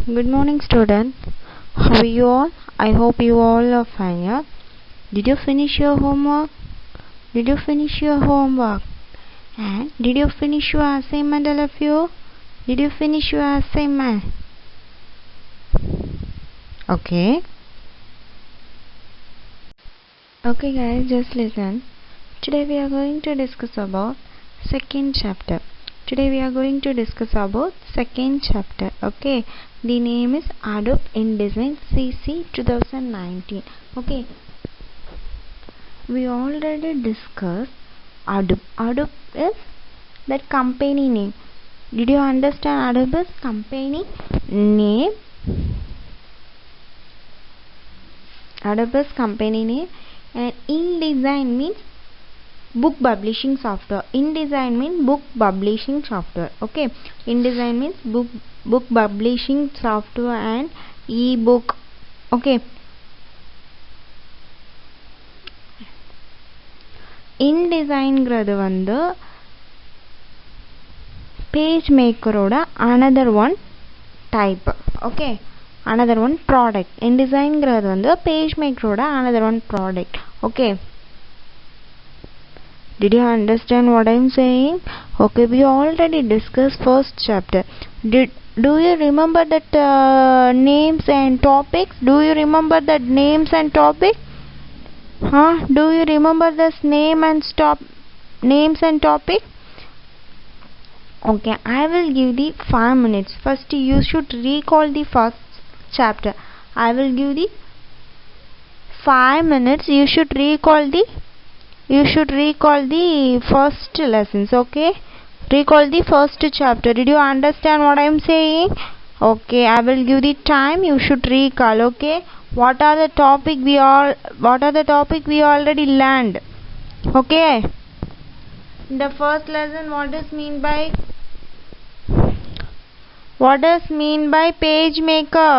Good morning, student. How are you all? I hope you all are fine. Yeah? Did you finish your homework? Did you finish your homework? And did you finish your assignment, all of you? Did you finish your assignment? Okay. Okay, guys, just listen. Today we are going to discuss about second chapter. Second chapter. Okay. The name is Adobe InDesign CC 2019. Okay. We already discussed Adobe. Adobe is that company name. Did you understand Adobe is company name? Adobe is company name, and InDesign means book publishing software. InDesign means book publishing software. Okay, InDesign means book publishing software and ebook. Okay, InDesignங்கிறது வந்து page மேக்கரோட another one type. Okay, another one product. InDesignங்கிறது வந்து page மேக்கரோட another one product. Okay, did you understand what I'm saying? Okay, we already discussed first chapter. Do you remember that names and topics? Do you remember that names and topics? Do you remember this names and topic? Okay, I will give the 5 minutes. First you should recall the first chapter. I will give the 5 minutes. You should recall the first lessons. Okay, recall the first chapter. Did you understand what I am saying? Okay, I will give the time. You should recall. Okay, what are the topic we already learned? Okay, in the first lesson, what does mean by page maker?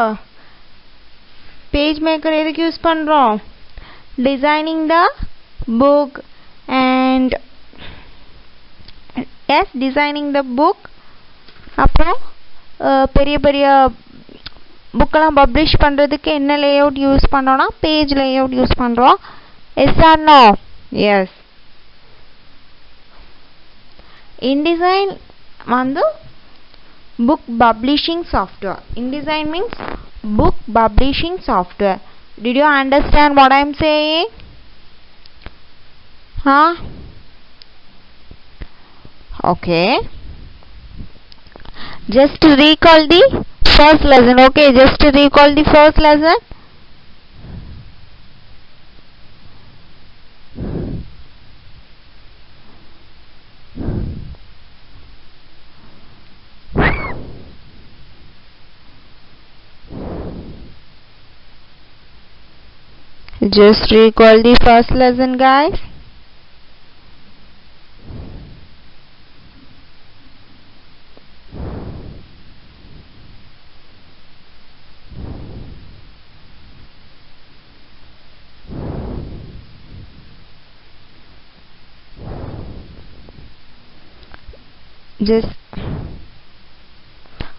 Page maker எதுக்கு use பண்றோம்? Designing the book and designing the book. அப்புறம் பெரிய புக்கெல்லாம் publish பண்ணுறதுக்கு என்ன layout use பண்ணோன்னா page layout use பண்ணுறோம். Yes or no? Yes. InDesign வந்து book publishing software. InDesign means book publishing software. Did you understand what I am saying? Okay, just recall the first lesson. Okay, just recall the first lesson. Just recall the first lesson, guys.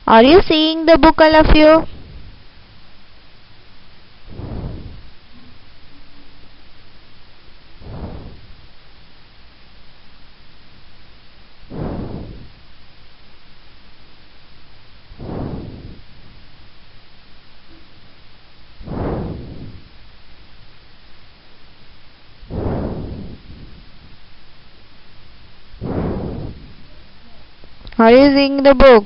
Are you seeing the book, all of you? Are you seeing the book?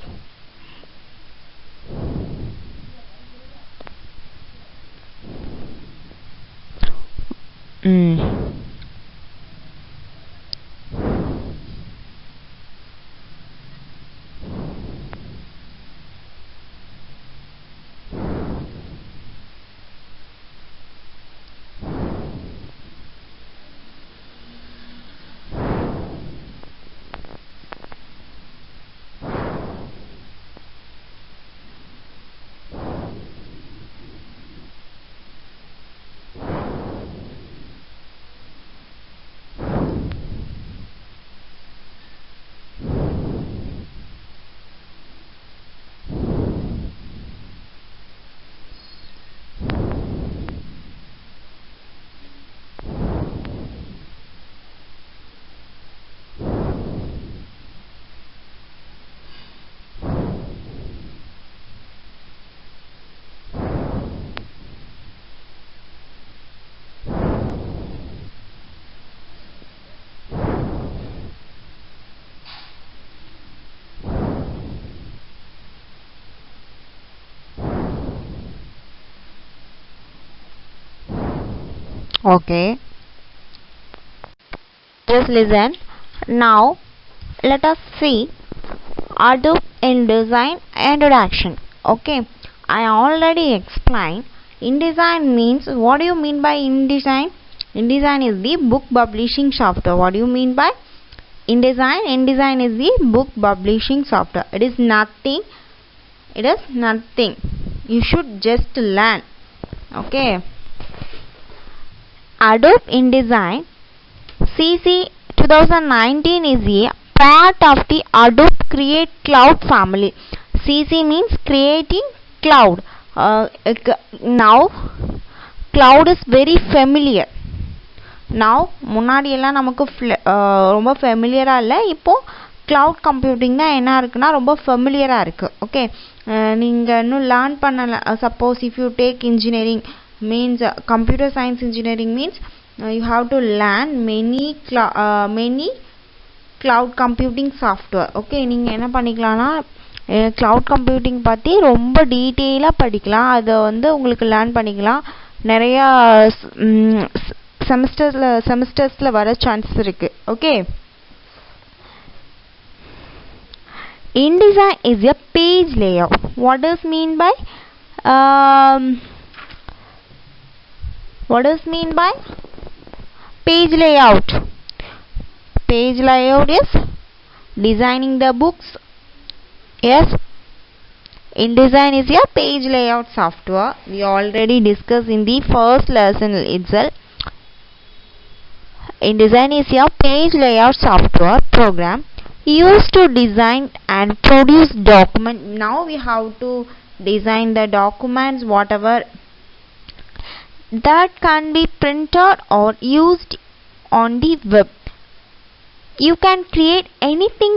Okay, just listen. Now let us see Adobe InDesign introduction. Okay, I already explained. InDesign means, what do you mean by InDesign? InDesign is the book publishing software. What do you mean by InDesign? InDesign is the book publishing software. It is nothing. You should just learn. Okay, Adobe InDesign CC 2019 is a part of the Adobe Create Cloud family. CC means creating cloud. Now cloud is very familiar. Now முன்னாடி எல்லாம் நமக்கு ரொம்ப ஃபெமிலியரா இல்லை. இப்போ cloud computing தான் என்ன இருக்குன்னா ரொம்ப ஃபெமிலியரா இருக்கு. ஓகே, நீங்கள் இன்னும் லேர்ன் பண்ணல. Suppose if you take engineering means computer science engineering means you have to learn many cloud computing software. Okay, நீங்கள் என்ன பண்ணிக்கலாம்னா cloud computing பற்றி ரொம்ப டீட்டெயிலாக படிக்கலாம். அதை உங்களுக்கு லேர்ன் பண்ணிக்கலாம். நிறையா செமஸ்டர்ஸில் வர சான்சஸ் இருக்கு. Okay, InDesign is a page layout. What does mean by page layout? Page layout is designing the books. Yes, InDesign is a page layout software. We already discussed in the first lesson itself. InDesign is a page layout software program used to design and produce document. Now we have to design the documents whatever that can be printed or used on the web. You can create anything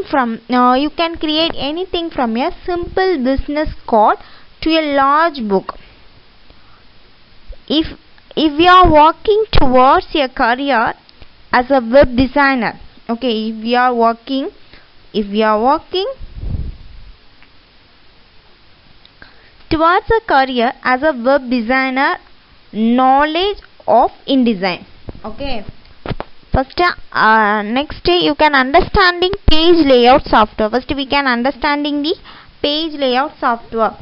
from a simple business card to a large book. If you are working towards a career as a web designer, okay, if we are working towards a career as a web designer, knowledge of InDesign. Okay, first next you can understanding page layout software. First we can understanding the page layout software.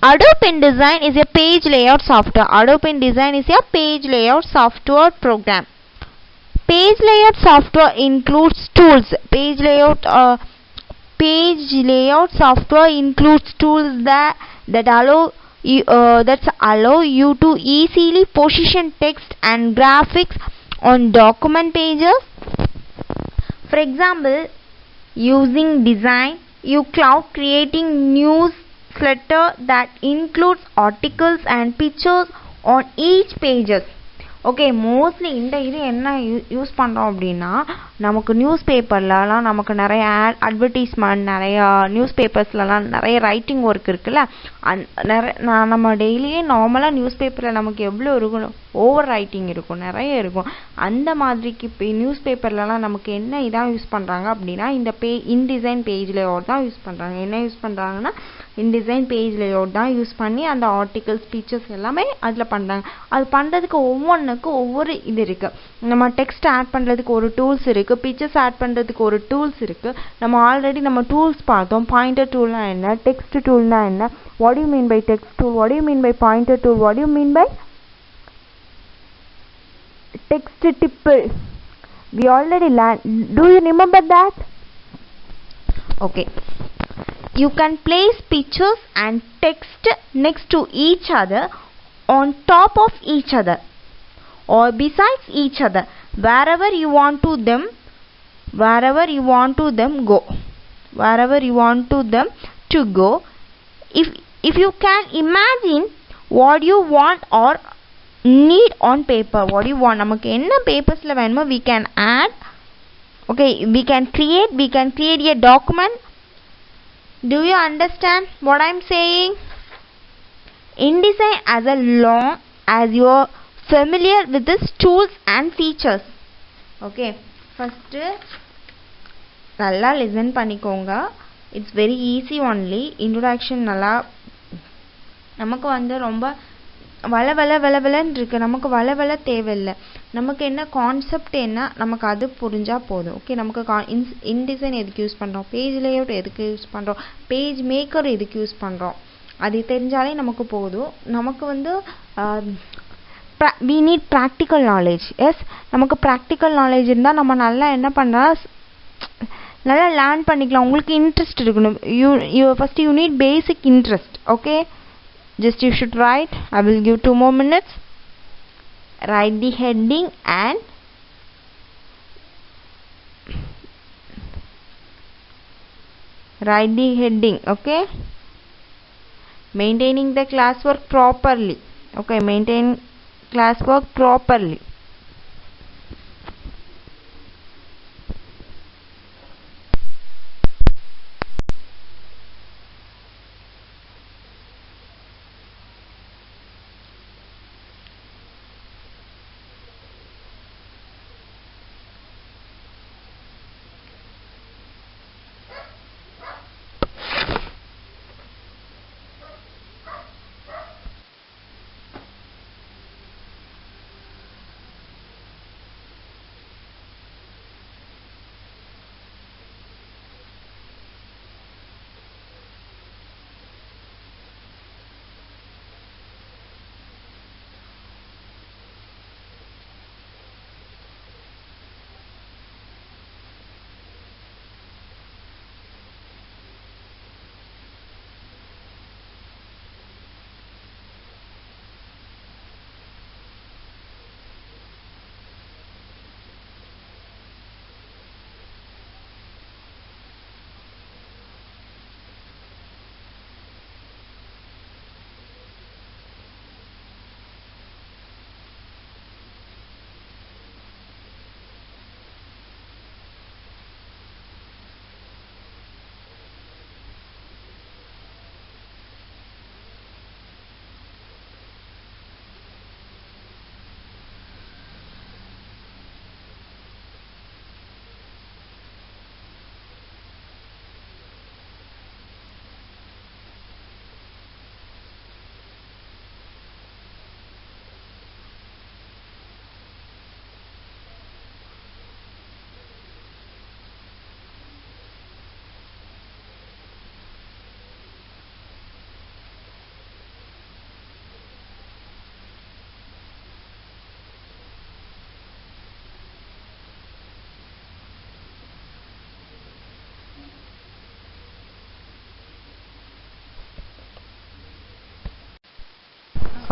Adobe InDesign is a page layout software. Adobe InDesign is a page layout software program. Page layout software includes tools. Page layout software includes tools that allow you to easily position text and graphics on document pages. For example, using design, you cloud creating newsletter that includes articles and pictures on each pages. Okay, mostly இந்த இது என்ன use பண்ணுறோம் அப்படின்னா, நமக்கு news பேப்பர்லலாம் நமக்கு நிறைய advertisement, நிறையா news பேப்பர்ஸ்லலாம் நிறைய ரைட்டிங் ஒர்க் இருக்குல்ல, நம்ம டெய்லியே நார்மலாக நியூஸ் பேப்பரில் நமக்கு எவ்வளோ இருக்கும், ஓவர் ரைட்டிங் இருக்கும், நிறைய இருக்கும். அந்த மாதிரிக்கு இப்போ நியூஸ் பேப்பர்லலாம் நமக்கு என்ன இதான் யூஸ் பண்ணுறாங்க அப்படின்னா, இந்த InDesign பேஜ் லேஅவுட் தான் யூஸ் பண்ணுறாங்க. என்ன யூஸ் பண்ணுறாங்கன்னா, InDesign பேஜ் லேஅவுட் தான் யூஸ் பண்ணி அந்த ஆர்டிகல்ஸ், பிக்சர்ஸ் எல்லாமே அதில் பண்ணுறாங்க. அது பண்ணுறதுக்கு ஒவ்வொரு இது இருக்குது. நம்ம டெக்ஸ்ட் ஆட் பண்ணுறதுக்கு ஒரு டூல்ஸ் இருக்குது, பிக்சர்ஸ் ஆட் பண்ணுறதுக்கு ஒரு டூல்ஸ் இருக்குது. நம்ம ஆல்ரெடி டூல்ஸ் பார்த்தோம். பாயிண்டர் டூல்னா என்ன, டெக்ஸ்ட் டூல்னா என்ன, what you mean by text tool, what you mean by pointer tool, what you mean by text tipple. We already learned. Do you remember that? Okay, you can place pictures and text next to each other, on top of each other, or besides each other, wherever you want to them go. If you can imagine what you want or need on paper, what you want, நமக்கு என்ன பேப்பர்ஸ்ல வேணுமோ we can add. Okay, we can create a document. Do you understand what I'm saying? InDesign as long as you are familiar with these tools and features. Okay, first நல்லா listen பண்ணிக்கோங்க. It's very easy only. Introduction நல்லா நமக்கு ரொம்ப வளவலன்னு இருக்கு. நமக்கு வளவல தேவையில்லை. நமக்கு என்ன கான்செப்ட் என்ன நமக்கு அது புரிஞ்சால் போதும். ஓகே, நமக்கு இன்டிசைன் எதுக்கு யூஸ் பண்ணுறோம், பேஜ் லேஅவுட் எதுக்கு யூஸ் பண்ணுறோம், பேஜ் மேக்கர் எதுக்கு யூஸ் பண்ணுறோம், அது தெரிஞ்சாலே நமக்கு போதும். நமக்கு வந்து we need practical knowledge. Yes, நமக்கு ப்ராக்டிக்கல் நாலேஜ் இருந்தால் நம்ம நல்லா என்ன பண்ணலாம், நல்லா லேர்ன் பண்ணிக்கலாம். உங்களுக்கு இன்ட்ரெஸ்ட் இருக்கணும். First you need basic interest. Okay, just you should write. I will give 2 more minutes. Write the heading and write the heading. Okay, maintaining the classwork properly. Okay, maintain classwork properly.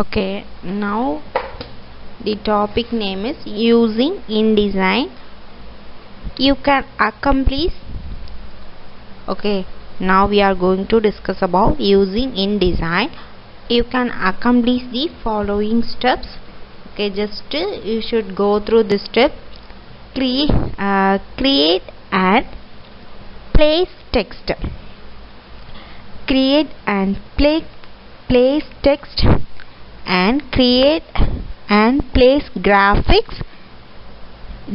Okay, now the topic name is using InDesign. You can accomplish. Okay, now we are going to discuss about using InDesign. You can accomplish the following steps. Okay, just you should go through this step. Create and place text. Create and place text and create and place graphics.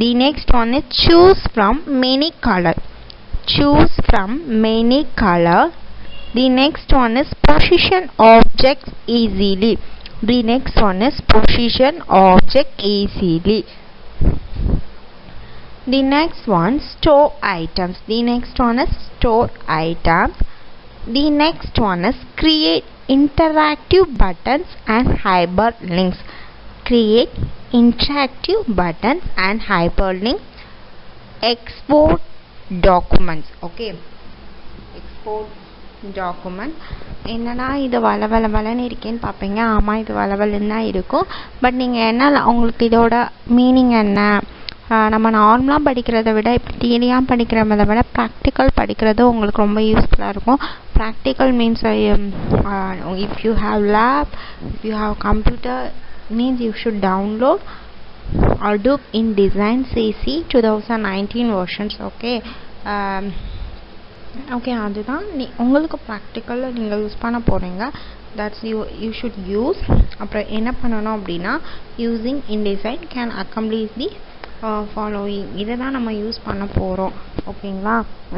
The next one is choose from many color. Choose from many color. The next one is position objects easily. The next one is position object easily. The next one store items. The next one is store items. The next one is create interactive buttons and hyperlinks. Create interactive buttons and hyperlinks. Export documents. Okay, export document. என்னன்னா இது வளவளன்னு இருக்கேன்னு பார்ப்பீங்க. ஆமாம், இது வளவலன்னு தான் இருக்கும். But நீங்கள் என்ன உங்களுக்கு இதோட மீனிங் என்ன, நம்ம நார்மலாக படிக்கிறத விட இப்படி தியரியாக படிக்கிறத விட ப்ராக்டிக்கல் படிக்கிறது உங்களுக்கு ரொம்ப யூஸ்ஃபுல்லாக இருக்கும். Practical means if you have lab, if you have computer, means you should download Adobe InDesign CC 2019 versions. okay, okay, அதுதான் உங்களுக்கு ப்ராக்டிக்கலில் நீங்கள் யூஸ் பண்ண போகிறீங்க. That's you should use. அப்புறம் என்ன பண்ணணும் அப்படின்னா, using InDesign can accomplish the following. இதை தான் நம்ம யூஸ் பண்ண போகிறோம். ஓகேங்களா,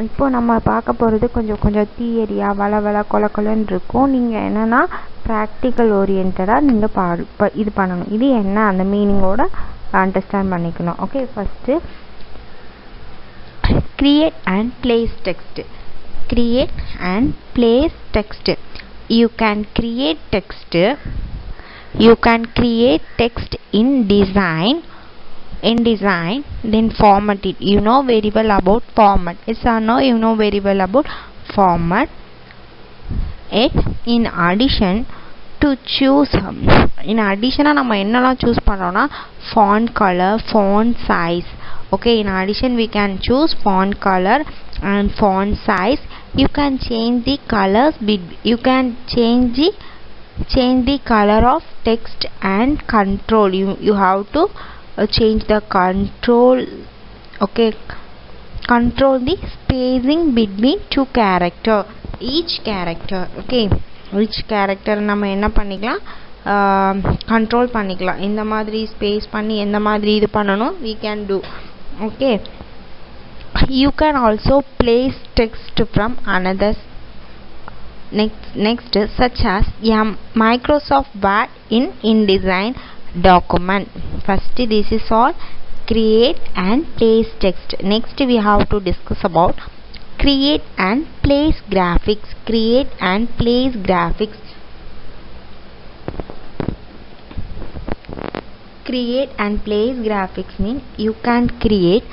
இப்போ நம்ம பார்க்க போகிறது கொஞ்சம் தியரியாக வள கொலன்னு இருக்கும். நீங்கள் என்னென்னா ப்ராக்டிக்கல் ஓரியன்டாக நீங்கள் இது பண்ணணும். இது என்ன அந்த மீனிங்கோட அண்டர்ஸ்டாண்ட் பண்ணிக்கணும். Okay, first create and place text. Create and place text. You can create text in design, then format it. You know very well about format. Yes or no? You know very well about format. In addition to choose, நம்ம என்னெல்லாம் choose பண்ணோம்னா font color, font size. Okay, in addition we can choose font color and font size. You can change the colors, you can change the color of text and control. You have to change the control. Okay, control the spacing between two character, each character. Okay, each character நம்ம என்ன பண்ணிக்கலாம், control பண்ணிக்கலாம். இந்த மாதிரி space பண்ணி எந்த மாதிரி இது பண்ணணும் we can do. Okay, you can also place text from another next such as Microsoft Word in InDesign document. First, this is all create and place text. Next we have to discuss about create and place graphics. Create and place graphics. Create and place graphics mean you can create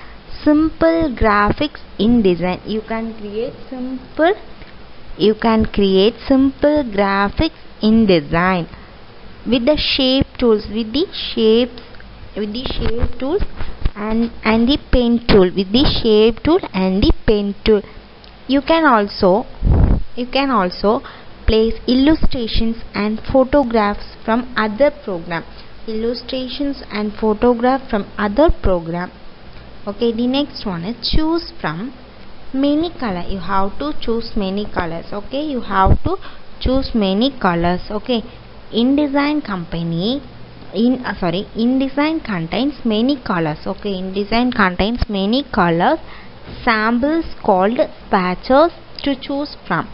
simple graphics in design. You can create simple graphics in design with the shape tools, with the shape tools and the pen tool, with the shape tool and the pen tool. You can also place illustrations and photographs from other program. Illustrations and photograph from other program. Okay, the next one is choose from many color. You have to choose many colors. Okay, you have to choose many colors. Okay, InDesign contains many colors. Okay, InDesign contains many colors. Samples called swatches to choose from.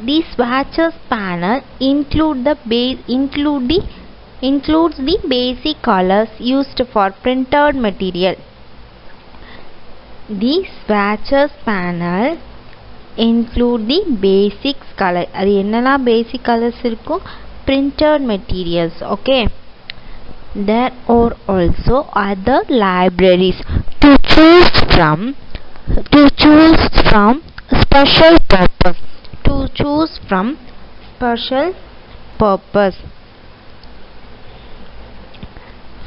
These swatches panel includes the basic colors used for printed material. These swatches panel include the basic color. அது என்னெல்லாம் basic colors இருக்கும், printed materials. Okay, there are also other libraries to choose from special purpose.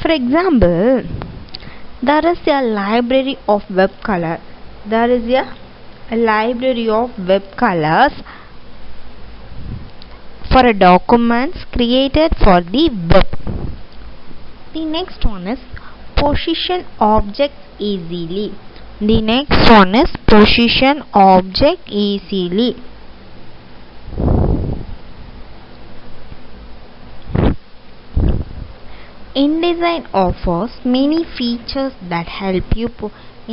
For example, there is a library of web color. There is a library of web colors for documents created for the web. The next one is position objects easily. The next one is position object easily. InDesign offers many features that help you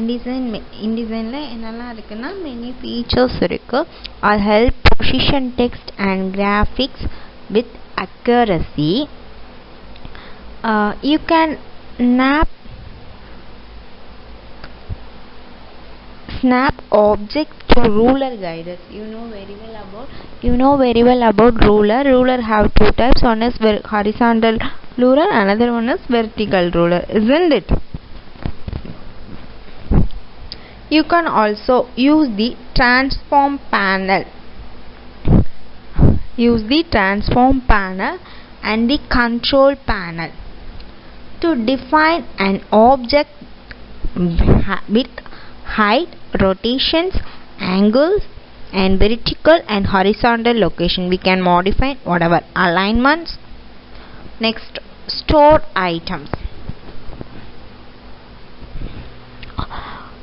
InDesignல என்னெல்லாம் இருக்குன்னா many features இருக்கு. I'll help position text and graphics with accuracy. You can snap objects to ruler guides. You know very well about ruler. Ruler have two types. One is horizontal ruler, another one is vertical ruler, isn't it? You can also use the transform panel. And the control panel to define an object with height, rotations, angles, and vertical and horizontal location. We can modify whatever alignments. Next, store items.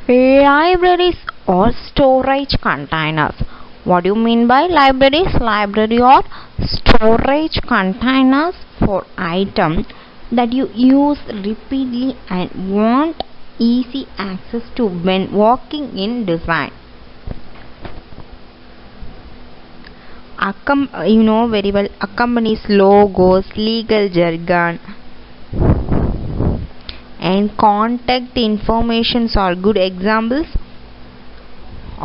Libraries or storage containers. What do you mean by libraries? Library or storage containers for items that you use repeatedly and want easy access to when working in design. You know very well, accompanies logos, legal jargon. and contact informations are good examples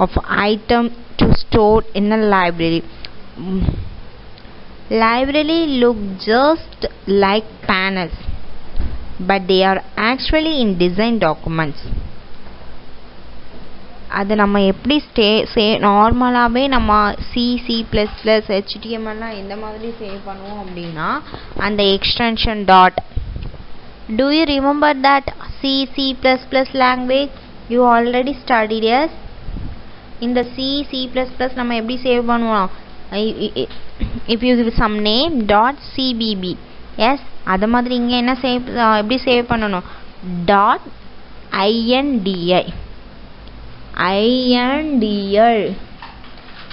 of item to store in a library. Library look just like panels, but they are actually in design documents. அது நம்ம எப்படி நார்மலாகவே நம்ம C++, HTML எந்த மாதிரி save பண்ணுவோம் அப்படின்னா அந்த extension dot. Do you remember that C++ language? You already studied, yes? இந்த C++ நம்ம எப்படி சேவ் பண்ணுவோம்? If you give some name .cbb, yes, அது மாதிரி இங்கே என்ன எப்படி சேவ் பண்ணணும்? .indl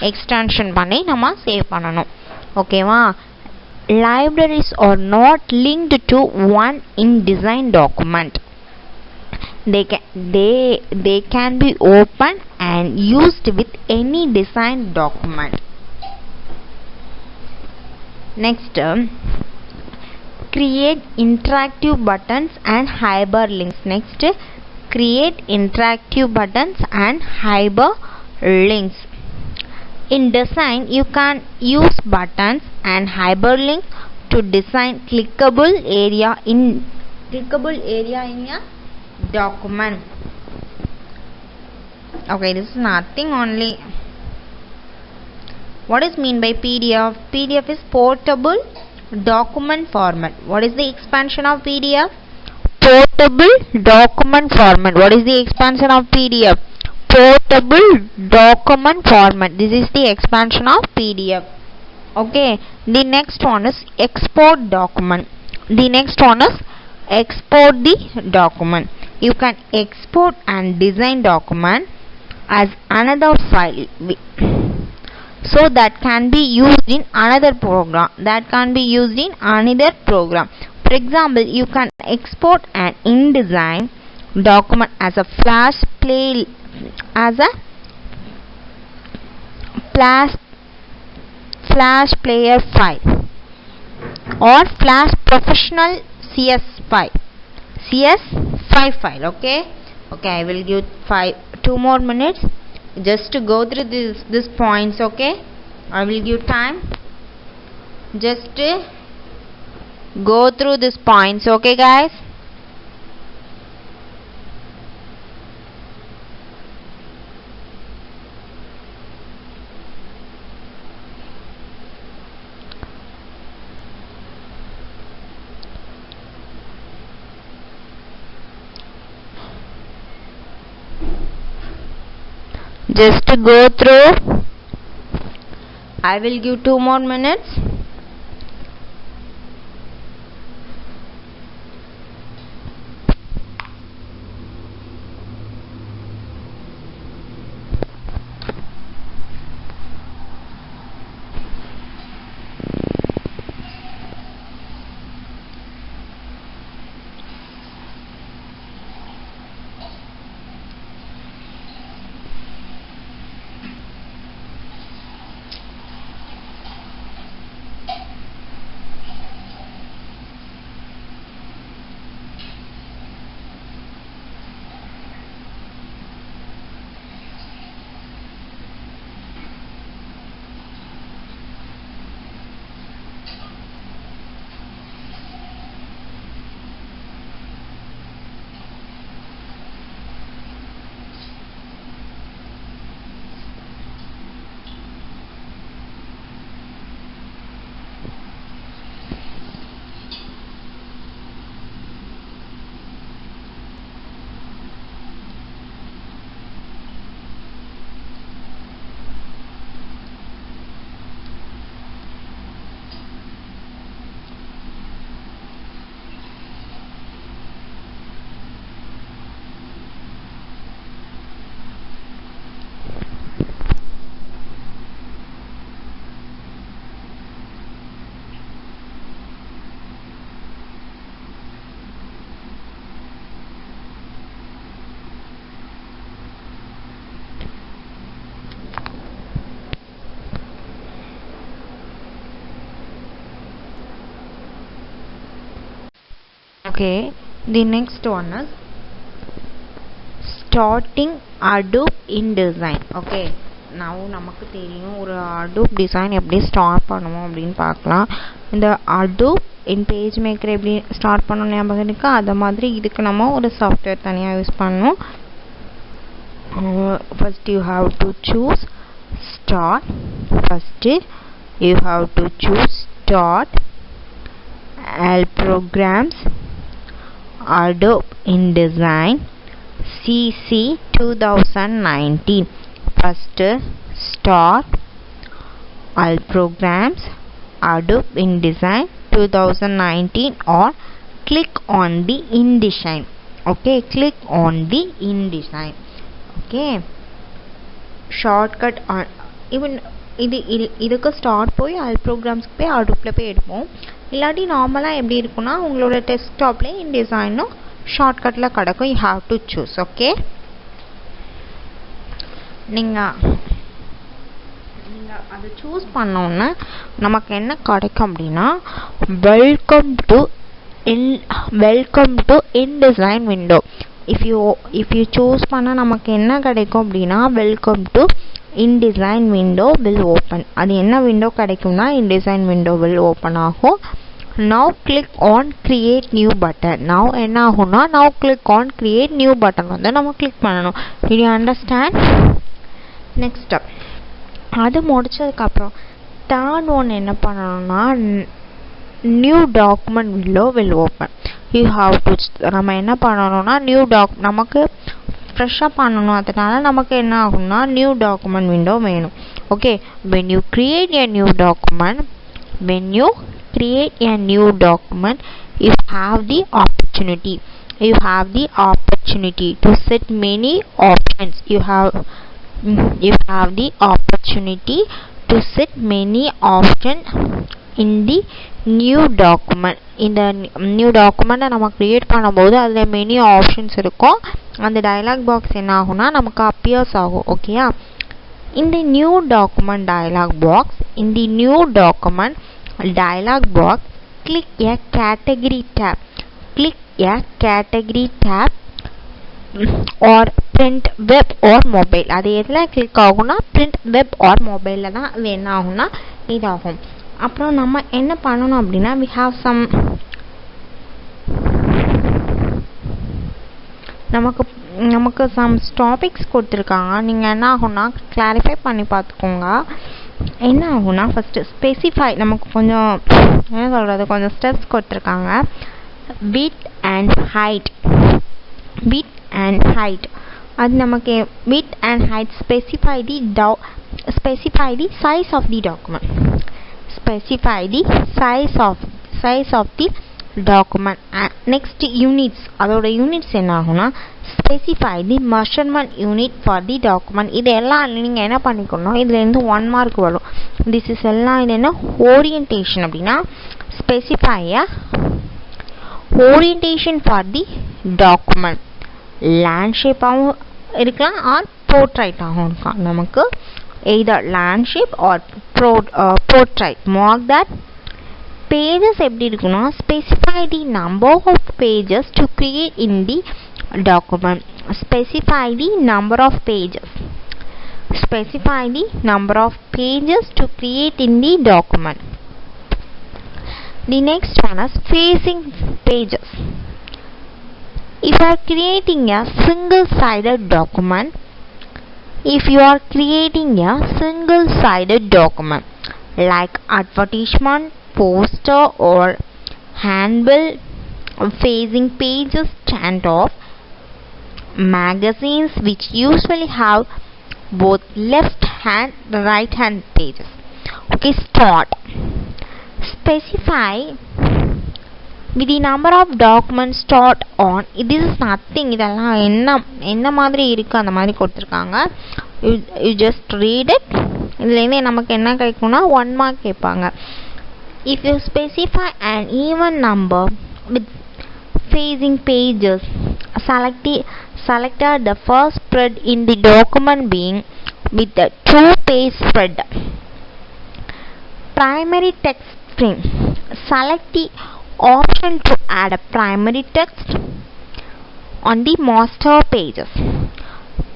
எக்ஸ்டென்ஷன் பண்ணி நம்ம சேவ் பண்ணணும். ஓகேவா? Libraries are not linked to one InDesign document. They can be opened and used with any design document. Next, create interactive buttons and hyperlinks. Next, create interactive buttons and hyperlinks. In design, you can use buttons and hyperlinks to design clickable area in your document. Okay, this is nothing only. What is mean by PDF? PDF is portable document format. What is the expansion of PDF? Portable document format. What is the expansion of PDF? Portable document format. This is the expansion of PDF. Okay, the next one is export document. The next one is export the document. You can export and design document as another file, so that can be used in another program. For example, you can export an InDesign document as a flash player file or flash professional CS5 file. Okay, I will give 2 more minutes just to go through this points. Okay, I will give time just to go through these points. Okay guys, just to go through. I will give 2 more minutes. Okay, The next one is starting Adobe InDesign. Okay, now நமக்கு தெரியும் ஒரு Adobe design எப்படி start பண்ணுவோம் அப்படின்னு பார்க்கலாம். இந்த Adobe in PageMaker எப்படி start பண்ணணும் ஞாபகம் இருக்கா? அத மாதிரி இதுக்கு நம்ம ஒரு சாஃப்ட்வேர் தனியா யூஸ் பண்ணனும். First you have to choose start. First you have to choose start all programs Adobe InDesign CC 2019. First start all programs Adobe InDesign 2019 or click on the InDesign. Okay, click on the InDesign. Okay, shortcut on even இதுக்கு start போய் all ப்ரோக்ராம்ஸ்க்கு போய் Adobe போய் எடுப்போம். இல்லாட்டி நார்மலாக எப்படி இருக்குன்னா உங்களோட டெஸ்க்டாப்லேயே InDesign ஷார்ட்கட்ல கிடக்கும். You have to choose. Okay, நீங்கள் அதை சூஸ் பண்ணோன்னா நமக்கு என்ன கிடைக்கும் அப்படின்னா welcome to InDesign window. If you choose பண்ணால் நமக்கு என்ன கிடைக்கும் அப்படின்னா welcome to InDesign window will open. அது என்ன விண்டோ கிடைக்கும்னா InDesign window will open ஆகும். Now click on create new button. Now என்ன ஆகும்னா now click on create new button வந்து நம்ம click பண்ணணும். Did you understand? Next step. அது முடிச்சதுக்கு அப்புறம் third one என்ன பண்ணணும்னா new document window will open. You have to நம்ம என்ன பண்ணணும்னா நமக்கு ஃப்ரெஷ்ஷாக பண்ணணும். அதனால நமக்கு என்ன ஆகும்னா நியூ டாக்குமெண்ட் விண்டோ வேணும். Okay, when you create a new document you have the opportunity to set many options. You have the opportunity to set many options in the new document. இந்த நியூ டாக்குமெண்ட்டை நம்ம create பண்ணும்போது அதில் many options இருக்கும். அந்த dialog box என்ன ஆகும்னா நமக்கு அப்பியர்ஸ் ஆகும். ஓகேயா, இந்த new document dialog box click a category tab or print web or mobile. அது எதில் கிளிக் ஆகும்னா print web or mobile தான் அது என்ன ஆகும்னா இதாகும். அப்புறம் நம்ம என்ன பண்ணணும் அப்படின்னா we have some நமக்கு some டாபிக்ஸ் கொடுத்துருக்காங்க. நீங்கள் என்ன ஆகும்னா கிளாரிஃபை பண்ணி பார்த்துக்கோங்க. என்ன ஆகும்னா ஃபஸ்ட்டு ஸ்பெசிஃபை நமக்கு கொஞ்சம் என்ன சொல்கிறது கொஞ்சம் ஸ்டெப்ஸ் கொடுத்துருக்காங்க. width and height அது நமக்கு width and height specify the size of the document. Next units, அதோட யூனிட்ஸ் என்ன ஆகும்னா specify the measurement unit for the document. இது எல்லாம் நீங்கள் என்ன பண்ணிக்கணும், இதுலேருந்து 1 மார்க் வரும். this is எல்லாம் இது என்ன orientation அப்படின்னா specify a orientation for the document. லேண்ட்ஷேப்பாகவும் இருக்கலாம் ஆர் போர்ட்ரைட்டாகவும் இருக்கலாம். நமக்கு either landscape or portrait. mark that pages எப்படி இருக்குன்னா specify the number of pages to create in the document. specify the number of pages to create in the document. The next one is facing pages. If you are creating a single-sided document like advertisement, poster or handbill, facing pages stand of magazines which usually have both left hand and right hand pages. Okay, start. Specify with the number of documents start on. this is nothing. இதெல்லாம் என்ன மாதிரி இருக்கு அந்த மாதிரி கொடுத்துருக்காங்க. you just read it. இதுலேருந்து நமக்கு என்ன கிடைக்கும்னா 1 மார்க் கேட்பாங்க. if you specify an even number with facing pages, selected the first spread in the document being with the 2-page spread. Primary text string. Select the option to add a primary text on the master pages.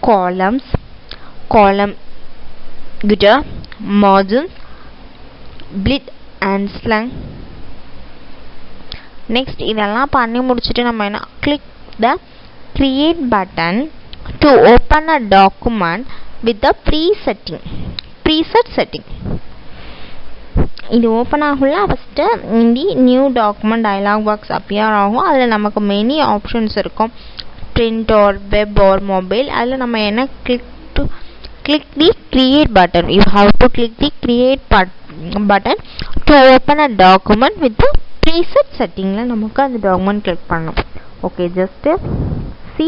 Columns, column gutter, margins, blit and slung. Next இதெல்லாம் பண்ணி முடிச்சிட்டு நம்ம என்ன click the create button to open a document with the preset setting. இது open ஆகும்ல first இந்த new document dialog box appear ஆகும். அதில் நமக்கு மெனி ஆப்ஷன்ஸ் இருக்கும், print or web or mobile. அதில் நம்ம என்ன click the create button. You have to click the create button to open a document with preset செட்டிங்கில் நமக்கு அந்த டாக்குமெண்ட் கிளிக் பண்ணணும். Okay, just see.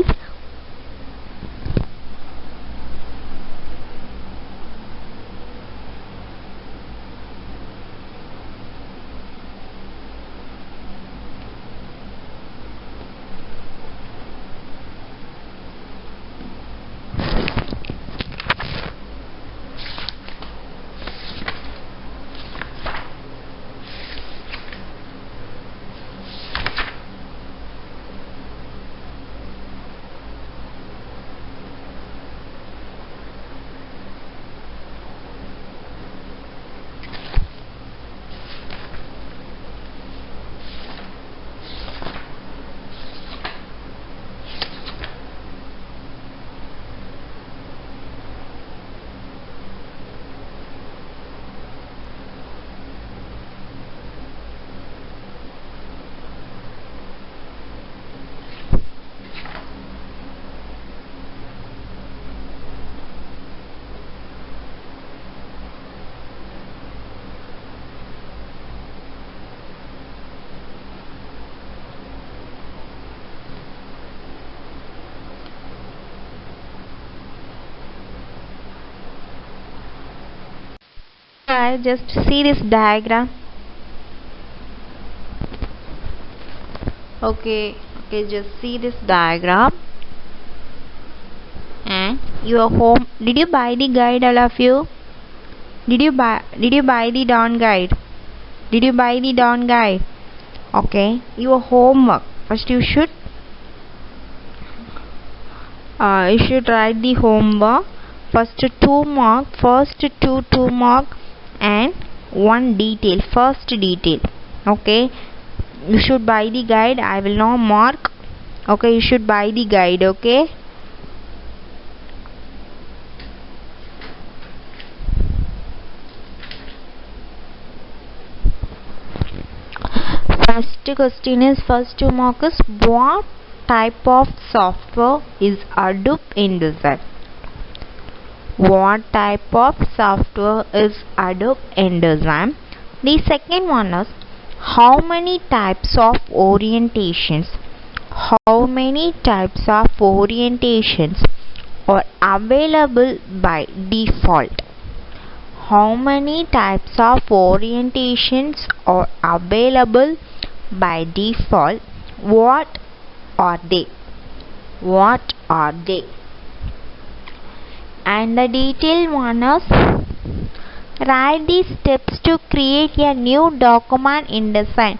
Just see this diagram. Okay, just see this diagram. And your home. Did you buy the guide, all of you? Did you buy the Dawn guide? Did you buy the Dawn guide? Okay, your homework. First you should write the homework. First 2 mark and 1 detail. First detail. Okay, you should buy the guide. I will not mark. Okay, you should buy the guide. Okay, first question is, first 2 mark is, what type of software is Adobe InDesign? What type of software is Adobe InDesign? The second one is, how many types of orientations are available by default? How many types of orientations are available by default? What are they? And the detailed one is, write the steps to create a new document in InDesign.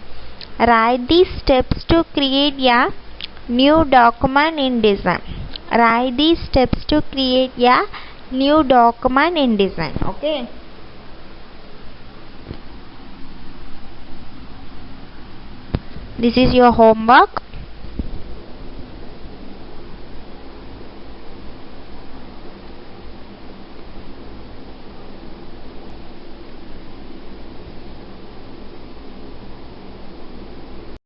Write the steps to create a new document in InDesign. Write the steps to create a new document in InDesign. Okay, this is your homework.